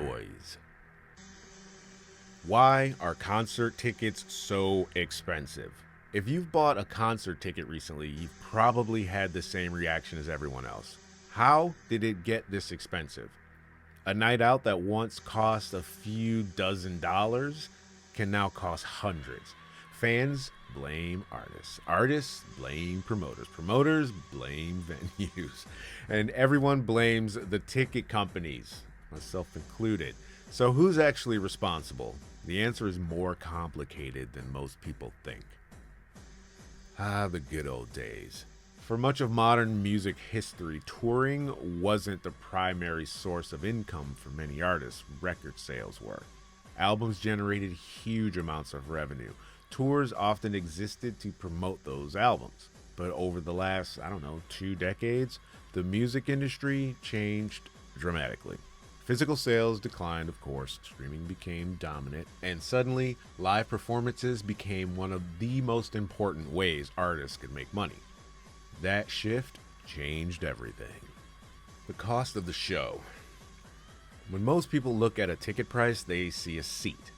noise. Why are concert tickets so expensive? If you've bought a concert ticket recently, you've probably had the same reaction as everyone else. How did it get this expensive? A night out that once cost a few dozen dollars can now cost hundreds. Fans blame artists. Artists blame promoters. Promoters blame venues. And everyone blames the ticket companies, myself included. So who's actually responsible? The answer is more complicated than most people think. The good old days. For much of modern music history, touring wasn't the primary source of income for many artists. Record sales were. Albums generated huge amounts of revenue. Tours often existed to promote those albums. But over the last, 2 decades, the music industry changed dramatically. Physical sales declined, of course, streaming became dominant, and suddenly, live performances became one of the most important ways artists could make money. That shift changed everything. The cost of the show. When most people look at a ticket price, they see a seat.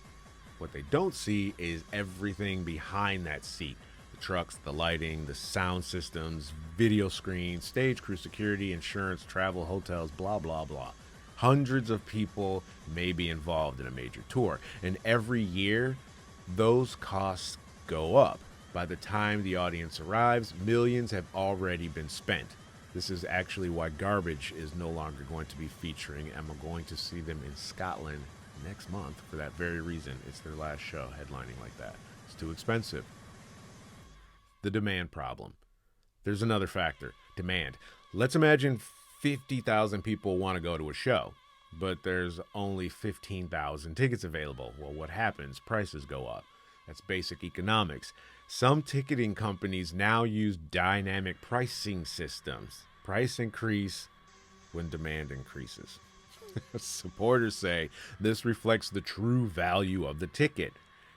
What they don't see is everything behind that seat. The trucks, the lighting, the sound systems, video screens, stage crew, security, insurance, travel, hotels, blah, blah, blah. Hundreds of people may be involved in a major tour, and every year, those costs go up. By the time the audience arrives, millions have already been spent. This is actually why Garbage is no longer going to be featuring, and we're going to see them in Scotland next month for that very reason. It's their last show headlining like that. It's too expensive. The demand problem. There's another factor, demand. Let's imagine 50,000 people want to go to a show, but there's only 15,000 tickets available. Well, what happens? Prices go up. That's basic economics. Some ticketing companies now use dynamic pricing systems. Price increase when demand increases. Supporters say this reflects the true value of the ticket.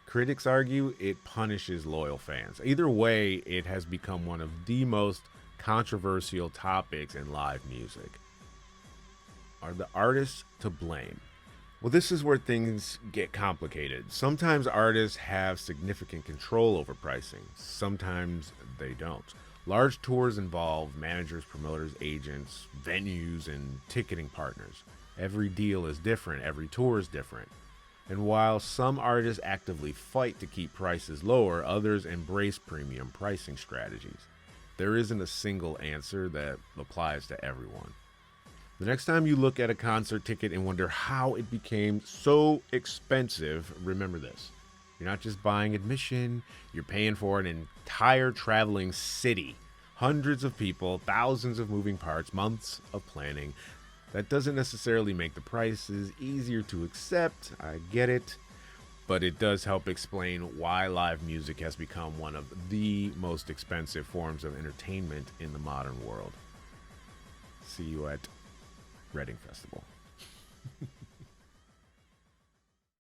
Critics argue it punishes loyal fans. Either way, it has become one of the most controversial topics in live music. Are the artists to blame? Well, this is where things get complicated. Sometimes artists have significant control over pricing. Sometimes they don't. Large tours involve managers, promoters, agents, venues, and ticketing partners. Every deal is different. Every tour is different. And while some artists actively fight to keep prices lower, others embrace premium pricing strategies. There isn't a single answer that applies to everyone. The next time you look at a concert ticket and wonder how it became so expensive, remember this. You're not just buying admission, you're paying for an entire traveling city. Hundreds of people, thousands of moving parts, months of planning. That doesn't necessarily make the prices easier to accept, I get it, but it does help explain why live music has become one of the most expensive forms of entertainment in the modern world. See you at Reading Festival.